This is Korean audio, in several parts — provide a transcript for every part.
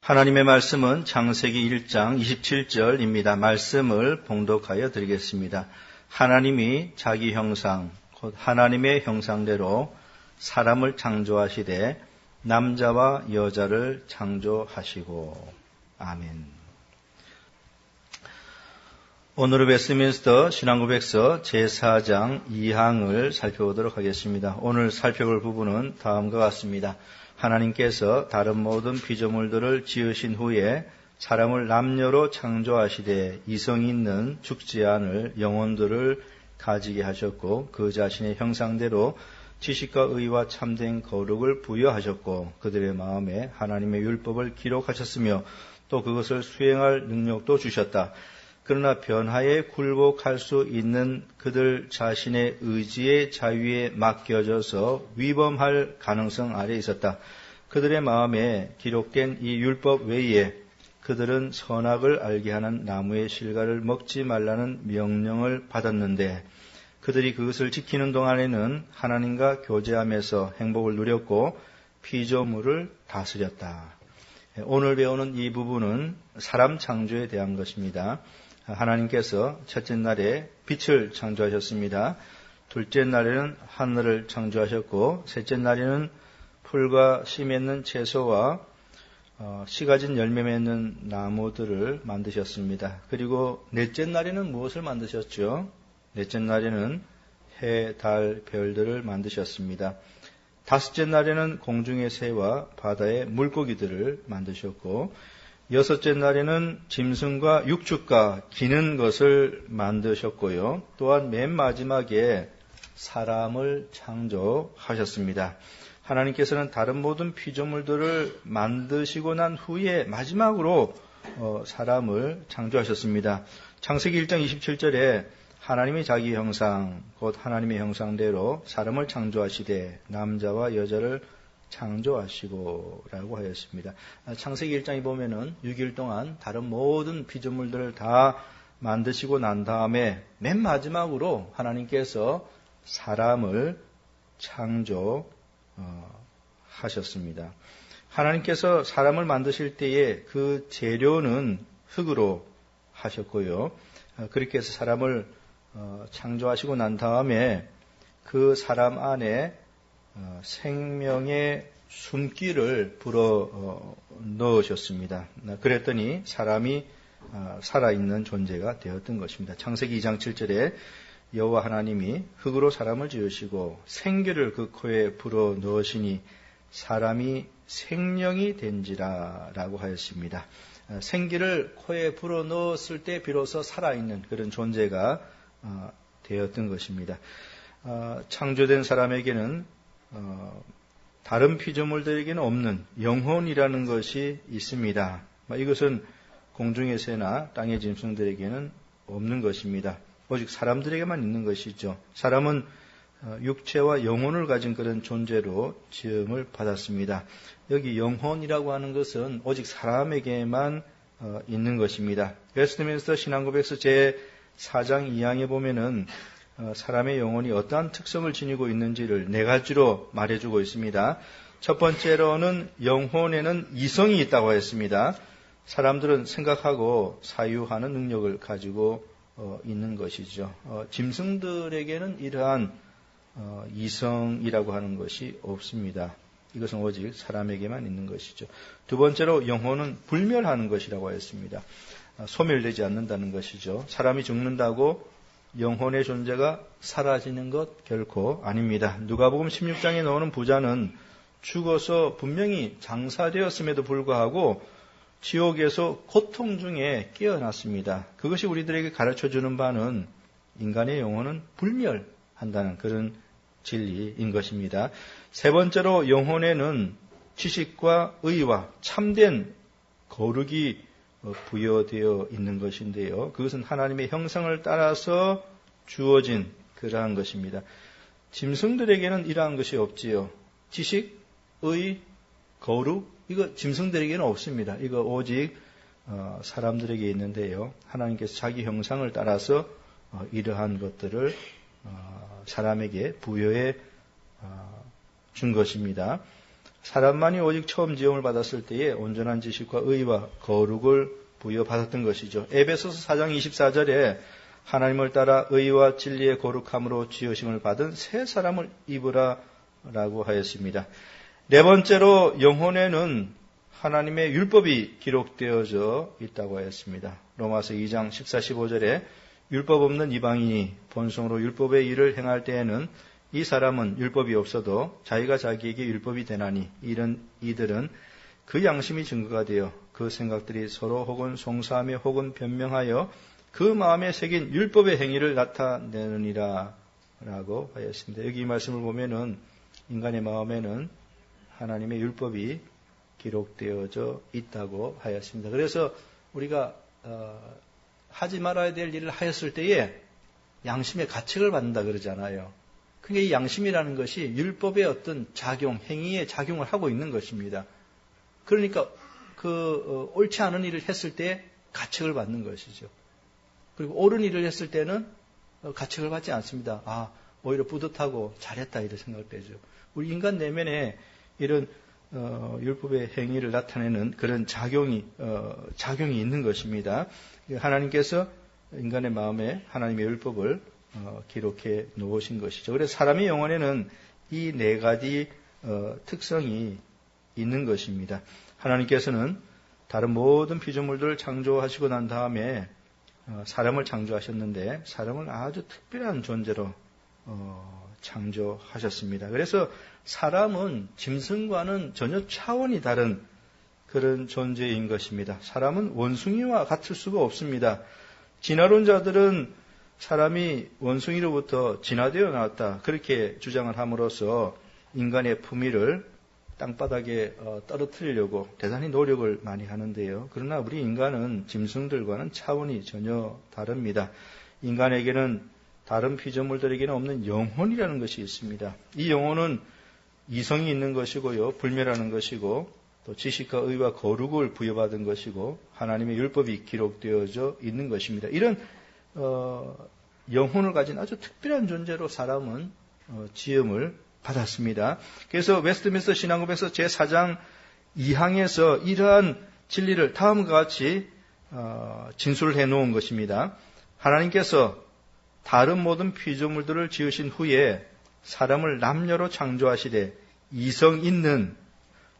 하나님의 말씀은 창세기 1장 27절입니다. 말씀을 봉독하여 드리겠습니다. 하나님이 자기 형상, 곧 하나님의 형상대로 사람을 창조하시되 남자와 여자를 창조하시고. 아멘. 오늘은 웨스트민스터 신앙고백서 제4장 2항을 살펴보도록 하겠습니다. 오늘 살펴볼 부분은 다음과 같습니다. 하나님께서 다른 모든 피조물들을 지으신 후에 사람을 남녀로 창조하시되 이성이 있는 죽지 않을 영혼들을 가지게 하셨고 그 자신의 형상대로 지식과 의와 참된 거룩을 부여하셨고 그들의 마음에 하나님의 율법을 기록하셨으며 또 그것을 수행할 능력도 주셨다. 그러나 변화에 굴복할 수 있는 그들 자신의 의지의 자유에 맡겨져서 위범할 가능성 아래 있었다. 그들의 마음에 기록된 이 율법 외에 그들은 선악을 알게 하는 나무의 실과를 먹지 말라는 명령을 받았는데 그들이 그것을 지키는 동안에는 하나님과 교제하면서 행복을 누렸고 피조물을 다스렸다. 오늘 배우는 이 부분은 사람 창조에 대한 것입니다. 하나님께서 첫째 날에 빛을 창조하셨습니다. 둘째 날에는 하늘을 창조하셨고 셋째 날에는 풀과 씨 맺는 채소와 씨 가진 열매 맺는 나무들을 만드셨습니다. 그리고 넷째 날에는 무엇을 만드셨죠? 넷째 날에는 해, 달, 별들을 만드셨습니다. 다섯째 날에는 공중의 새와 바다의 물고기들을 만드셨고 여섯째 날에는 짐승과 육축과 기는 것을 만드셨고요. 또한 맨 마지막에 사람을 창조하셨습니다. 하나님께서는 다른 모든 피조물들을 만드시고 난 후에 마지막으로 사람을 창조하셨습니다. 창세기 1장 27절에 하나님이 자기 형상, 곧 하나님의 형상대로 사람을 창조하시되 남자와 여자를 창조하시고 라고 하였습니다. 창세기 1장에 보면은 6일 동안 다른 모든 피조물들을 다 만드시고 난 다음에 맨 마지막으로 하나님께서 사람을 창조하셨습니다. 하나님께서 사람을 만드실 때에 그 재료는 흙으로 하셨고요. 그렇게 해서 사람을 창조하시고 난 다음에 그 사람 안에 생명의 숨기를 불어 넣으셨습니다. 그랬더니 사람이 살아있는 존재가 되었던 것입니다. 창세기 2장 7절에 여호와 하나님이 흙으로 사람을 지으시고 생기를 그 코에 불어 넣으시니 사람이 생명이 된지라 라고 하였습니다. 생기를 코에 불어 넣었을 때 비로소 살아있는 그런 존재가 되었던 것입니다. 창조된 사람에게는 다른 피조물들에게는 없는 영혼이라는 것이 있습니다. 이것은 공중의 새나 땅의 짐승들에게는 없는 것입니다. 오직 사람들에게만 있는 것이죠. 사람은 육체와 영혼을 가진 그런 존재로 지음을 받았습니다. 여기 영혼이라고 하는 것은 오직 사람에게만 있는 것입니다. 웨스트민스터 신앙고백서 제4장 2항에 보면은 사람의 영혼이 어떠한 특성을 지니고 있는지를 네 가지로 말해주고 있습니다. 첫 번째로는 영혼에는 이성이 있다고 했습니다. 사람들은 생각하고 사유하는 능력을 가지고 있는 것이죠. 짐승들에게는 이러한 이성이라고 하는 것이 없습니다. 이것은 오직 사람에게만 있는 것이죠. 두 번째로 영혼은 불멸하는 것이라고 했습니다. 소멸되지 않는다는 것이죠. 사람이 죽는다고 영혼의 존재가 사라지는 것 결코 아닙니다. 누가복음 16장에 나오는 부자는 죽어서 분명히 장사되었음에도 불구하고 지옥에서 고통 중에 깨어났습니다. 그것이 우리들에게 가르쳐주는 바는 인간의 영혼은 불멸한다는 그런 진리인 것입니다. 세 번째로 영혼에는 지식과 의와 참된 거룩이 부여되어 있는 것인데요. 그것은 하나님의 형상을 따라서 주어진 그러한 것입니다. 짐승들에게는 이러한 것이 없지요. 지식, 의, 거룩, 이거 짐승들에게는 없습니다. 이거 오직 사람들에게 있는데요. 하나님께서 자기 형상을 따라서 이러한 것들을 사람에게 부여해 준 것입니다. 사람만이 오직 처음 지음을 받았을 때에 온전한 지식과 의와 거룩을 부여받았던 것이죠. 에베소서 4장 24절에 하나님을 따라 의와 진리의 거룩함으로 지으심을 받은 새 사람을 입으라 라고 하였습니다. 네 번째로 영혼에는 하나님의 율법이 기록되어져 있다고 하였습니다. 로마서 2장 14, 15절에 율법 없는 이방인이 본성으로 율법의 일을 행할 때에는 이 사람은 율법이 없어도 자기가 자기에게 율법이 되나니 이런 이들은 그 양심이 증거가 되어 그 생각들이 서로 혹은 송사하며 혹은 변명하여 그 마음에 새긴 율법의 행위를 나타내느니라 라고 하였습니다. 여기 이 말씀을 보면은 인간의 마음에는 하나님의 율법이 기록되어져 있다고 하였습니다. 그래서 우리가 하지 말아야 될 일을 하였을 때에 양심의 가책을 받는다 그러잖아요. 그러니까 이 양심이라는 것이 율법의 어떤 작용, 행위에 작용을 하고 있는 것입니다. 그러니까 옳지 않은 일을 했을 때 가책을 받는 것이죠. 그리고 옳은 일을 했을 때는 가책을 받지 않습니다. 오히려 뿌듯하고 잘했다 이런 생각을 되죠. 우리 인간 내면에 이런 율법의 행위를 나타내는 그런 작용이 있는 것입니다. 하나님께서 인간의 마음에 하나님의 율법을 기록해 놓으신 것이죠. 그래서 사람의 영혼에는 이 네 가지 특성이 있는 것입니다. 하나님께서는 다른 모든 피조물들을 창조하시고 난 다음에 사람을 창조하셨는데 사람을 아주 특별한 존재로 창조하셨습니다. 그래서 사람은 짐승과는 전혀 차원이 다른 그런 존재인 것입니다. 사람은 원숭이와 같을 수가 없습니다. 진화론자들은 사람이 원숭이로부터 진화되어 나왔다 그렇게 주장을 함으로써 인간의 품위를 땅바닥에 떨어뜨리려고 대단히 노력을 많이 하는데요. 그러나 우리 인간은 짐승들과는 차원이 전혀 다릅니다. 인간에게는 다른 피조물들에게는 없는 영혼이라는 것이 있습니다. 이 영혼은 이성이 있는 것이고요. 불멸하는 것이고 또 지식과 의와 거룩을 부여받은 것이고 하나님의 율법이 기록되어져 있는 것입니다. 이런 영혼을 가진 아주 특별한 존재로 사람은 지음을 받았습니다. 그래서 웨스트민스터 신앙법에서 제4장 2항에서 이러한 진리를 다음과 같이 진술을 해놓은 것입니다. 하나님께서 다른 모든 피조물들을 지으신 후에 사람을 남녀로 창조하시되 이성 있는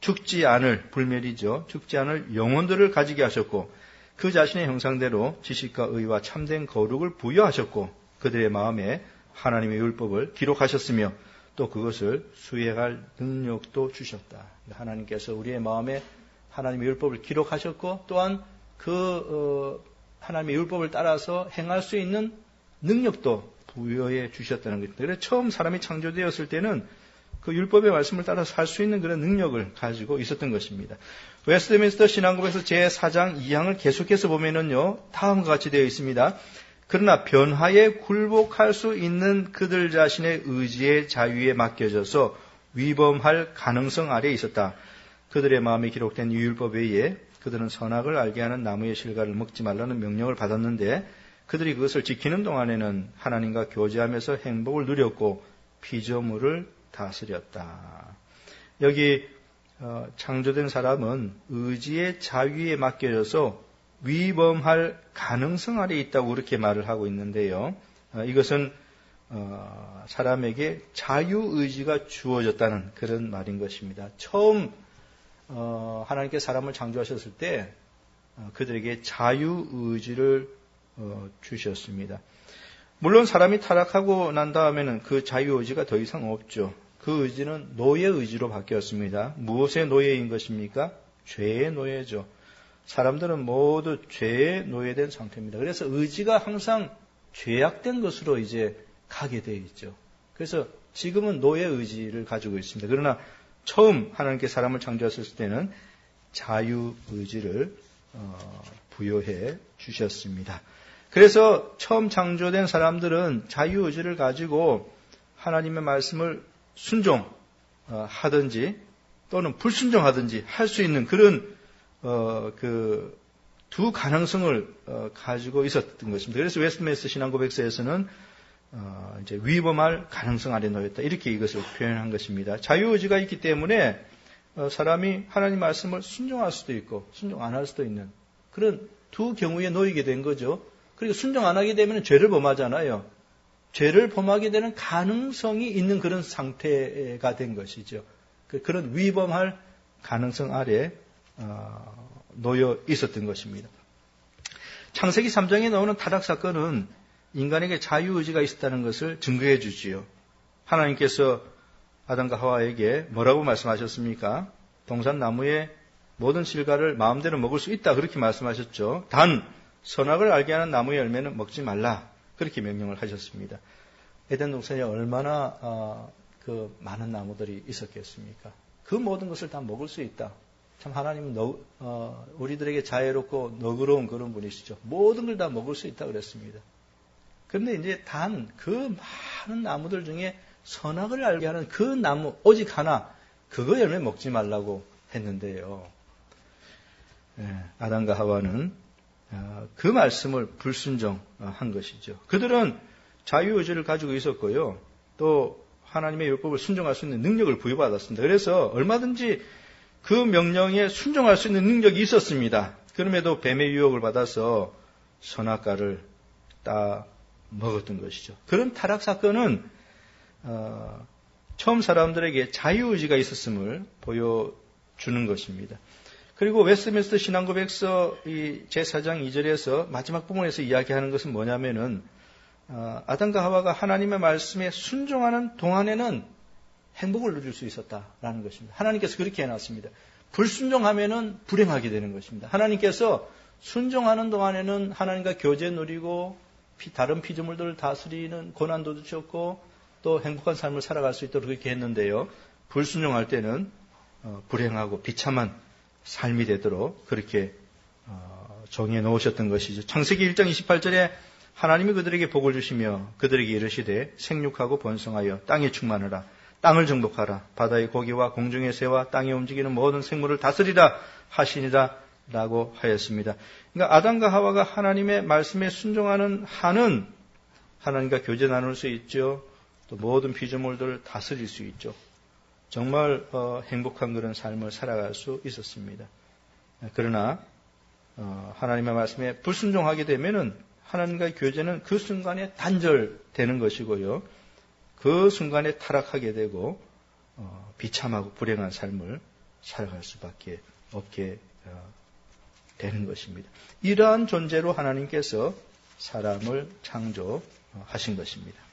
죽지 않을 불멸이죠. 죽지 않을 영혼들을 가지게 하셨고 그 자신의 형상대로 지식과 의와 참된 거룩을 부여하셨고 그들의 마음에 하나님의 율법을 기록하셨으며 또 그것을 수행할 능력도 주셨다. 하나님께서 우리의 마음에 하나님의 율법을 기록하셨고 또한 하나님의 율법을 따라서 행할 수 있는 능력도 부여해 주셨다는 것입니다. 그래서 처음 사람이 창조되었을 때는 그 율법의 말씀을 따라서 살 수 있는 그런 능력을 가지고 있었던 것입니다. 웨스트민스터 신앙법에서 제4장 2항을 계속해서 보면은요, 다음과 같이 되어 있습니다. 그러나 변화에 굴복할 수 있는 그들 자신의 의지의 자유에 맡겨져서 위범할 가능성 아래에 있었다. 그들의 마음에 기록된 이 율법 외에 그들은 선악을 알게 하는 나무의 실과를 먹지 말라는 명령을 받았는데 그들이 그것을 지키는 동안에는 하나님과 교제하면서 행복을 누렸고 피조물을 다스렸다. 여기 창조된 사람은 의지의 자유에 맡겨져서 위범할 가능성 아래에 있다고 그렇게 말을 하고 있는데요. 이것은 사람에게 자유의지가 주어졌다는 그런 말인 것입니다. 처음 하나님께 사람을 창조하셨을 때 그들에게 자유의지를 주셨습니다. 물론 사람이 타락하고 난 다음에는 그 자유의지가 더 이상 없죠. 그 의지는 노예 의지로 바뀌었습니다. 무엇의 노예인 것입니까? 죄의 노예죠. 사람들은 모두 죄에 노예된 상태입니다. 그래서 의지가 항상 죄악된 것으로 이제 가게 되어 있죠. 그래서 지금은 노예 의지를 가지고 있습니다. 그러나 처음 하나님께 사람을 창조하셨을 때는 자유 의지를 부여해 주셨습니다. 그래서 처음 창조된 사람들은 자유 의지를 가지고 하나님의 말씀을 순종하든지 또는 불순종하든지 할 수 있는 그런 두 가능성을 가지고 있었던 것입니다. 그래서 웨스트민스터 신앙고백서에서는 이제 위범할 가능성 아래 놓였다. 이렇게 이것을 표현한 것입니다. 자유의지가 있기 때문에 사람이 하나님 말씀을 순종할 수도 있고 순종 안 할 수도 있는 그런 두 경우에 놓이게 된 거죠. 그리고 순종 안 하게 되면 죄를 범하잖아요. 죄를 범하게 되는 가능성이 있는 그런 상태가 된 것이죠. 그런 위범할 가능성 아래 놓여 있었던 것입니다. 창세기 3장에 나오는 타락 사건은 인간에게 자유의지가 있었다는 것을 증거해 주지요. 하나님께서 아담과 하와에게 뭐라고 말씀하셨습니까? 동산 나무의 모든 실과를 마음대로 먹을 수 있다 그렇게 말씀하셨죠. 단 선악을 알게 하는 나무의 열매는 먹지 말라 그렇게 명령을 하셨습니다. 에덴 동산에 얼마나 그 많은 나무들이 있었겠습니까? 그 모든 것을 다 먹을 수 있다. 참 하나님은 우리들에게 자애롭고 너그러운 그런 분이시죠. 모든 걸 다 먹을 수 있다 그랬습니다. 그런데 이제 단 그 많은 나무들 중에 선악을 알게 하는 그 나무 오직 하나 그거 열매 먹지 말라고 했는데요. 아담과 하와는 그 말씀을 불순종한 것이죠. 그들은 자유의지를 가지고 있었고요. 또 하나님의 율법을 순종할 수 있는 능력을 부여받았습니다. 그래서 얼마든지 그 명령에 순종할 수 있는 능력이 있었습니다. 그럼에도 뱀의 유혹을 받아서 선악과를 따 먹었던 것이죠. 그런 타락 사건은 처음 사람들에게 자유의지가 있었음을 보여주는 것입니다. 그리고 웨스트민스터 신앙고백서 제4장 2절에서 마지막 부분에서 이야기하는 것은 뭐냐면은 아담과 하와가 하나님의 말씀에 순종하는 동안에는 행복을 누릴 수 있었다라는 것입니다. 하나님께서 그렇게 해놨습니다. 불순종하면은 불행하게 되는 것입니다. 하나님께서 순종하는 동안에는 하나님과 교제 누리고 다른 피조물들을 다스리는 고난도 주셨고 또 행복한 삶을 살아갈 수 있도록 그렇게 했는데요. 불순종할 때는 불행하고 비참한 삶이 되도록 그렇게 정해 놓으셨던 것이죠. 창세기 1장 28절에 하나님이 그들에게 복을 주시며 그들에게 이르시되 생육하고 번성하여 땅에 충만하라. 땅을 정복하라. 바다의 고기와 공중의 새와 땅에 움직이는 모든 생물을 다스리라 하시니라 라고 하였습니다. 그러니까 아담과 하와가 하나님의 말씀에 순종하는 한은 하나님과 교제 나눌 수 있죠. 또 모든 피조물들을 다스릴 수 있죠. 정말 행복한 그런 삶을 살아갈 수 있었습니다. 그러나 하나님의 말씀에 불순종하게 되면은 하나님과의 교제는 그 순간에 단절되는 것이고요. 그 순간에 타락하게 되고 비참하고 불행한 삶을 살아갈 수밖에 없게 되는 것입니다. 이러한 존재로 하나님께서 사람을 창조하신 것입니다.